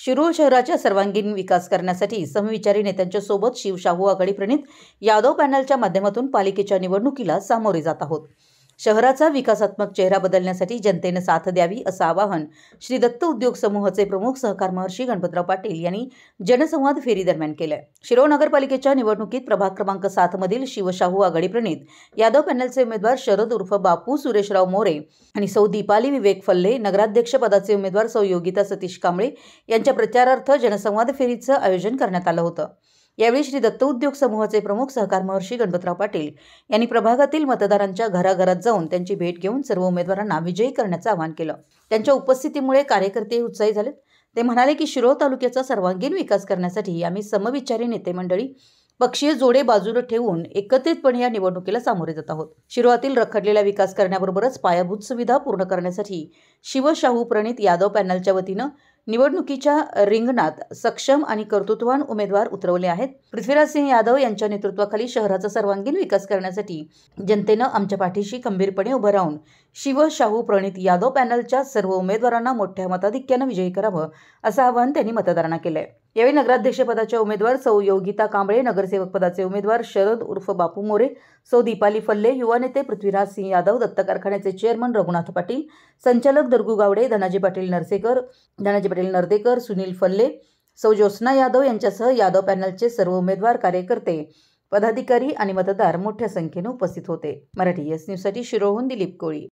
शिरूर शहराच्या सर्वांगीण विकास करण्यासाठी समविचारी नेत्यांच्या सोबत शिवशाहू आघाडी प्रणित यादव पॅनलच्या माध्यमातून पालिकेच्या निवडणुकीला सामोरे जात आहोत। शहराचा विकासात्मक चेहरा बदलण्यासाठी जनतेने साथ द्यावी असं आवाहन श्री दत्त उद्योग समूहाचे प्रमुख सहकार महर्षी गणपतराव पाटील यांनी जनसंवाद फेरी दरम्यान केले। शिरोळ नगरपालिकेच्या निवडणुकीत प्रभाग क्रमांक 7 मधील शिवशाहू आघाडी प्रणित यादव पॅनलचे उमेदवार शरद उर्फ बापू सुरेशराव मोरे आणि सौ दीपाली विवेक फल्ले, नगराध्यक्ष पदाचे उमेदवार सौ योगिता सतीश कांबळे यांच्या प्रचारार्थ जनसंवाद फेरीचं आयोजन करण्यात आलं होतं। यावेळी श्री दत्त उद्योग समूहाचे प्रमुख सहकार महर्षी गणपतराव पाटील यांनी प्रभागातील मतदारांच्या घराघरात जाऊन त्यांची भेट घेऊन सर्व उमेदवारांना विजयी करण्याचं आवाहन केलं। त्यांच्या उपस्थितीमुळे कार्यकर्ते उत्साही झाले। ते म्हणाले की शिरोळ तालुक्याचा सर्वांगीण विकास करण्यासाठी आम्ही समविचारी नेते मंडळी पक्षीय जोडे बाजूला ठेवून एकत्रितपणे या निवडणुकीला सामोरे जात आहोत। शिरोळातील रखडलेला विकास करण्याबरोबरच पायाभूत सुविधा पूर्ण करण्यासाठी शिवशाहू प्रणित यादव पॅनलच्या वतीनं निवडणुकीच्या रिंगणात सक्षम आणि कर्तृत्ववान उमेदवार उतरवले आहेत। पृथ्वीराज सिंह यादव यांच्या नेतृत्वाखाली शहराचा सर्वांगीण विकास करण्यासाठी जनतेनं आमच्या पाठीशी खंबीरपणे उभं राहून शिवशाहू प्रणित यादव पॅनलच्या सर्व उमेदवारांना मोठ्या मताधिक्यानं विजयी करावं असं आवाहन त्यांनी मतदारांना केलंय। यावेळी नगराध्यक्ष पदाच्या उमेदवार सौ योगिता कांबळे, नगरसेवक पदाचे उमेदवार शरद उर्फ बापू मोरे, सौ दीपाली फल्ले, युवा नेते पृथ्वीराज सिंह यादव, दत्त कारखान्याचे चेअरमन रघुनाथ पाटील, संचालक दरगू गावडे, धनाजी पाटील नरदेकर, सुनील फल्ले, सौ ज्योत्स्ना यादव यांच्यासह यादव पॅनलचे सर्व उमेदवार, कार्यकर्ते, पदाधिकारी आणि मतदार मोठ्या संख्येने उपस्थित होते। मराठी एस न्यूजसाठी शिरोळहून दिलीप कोळी।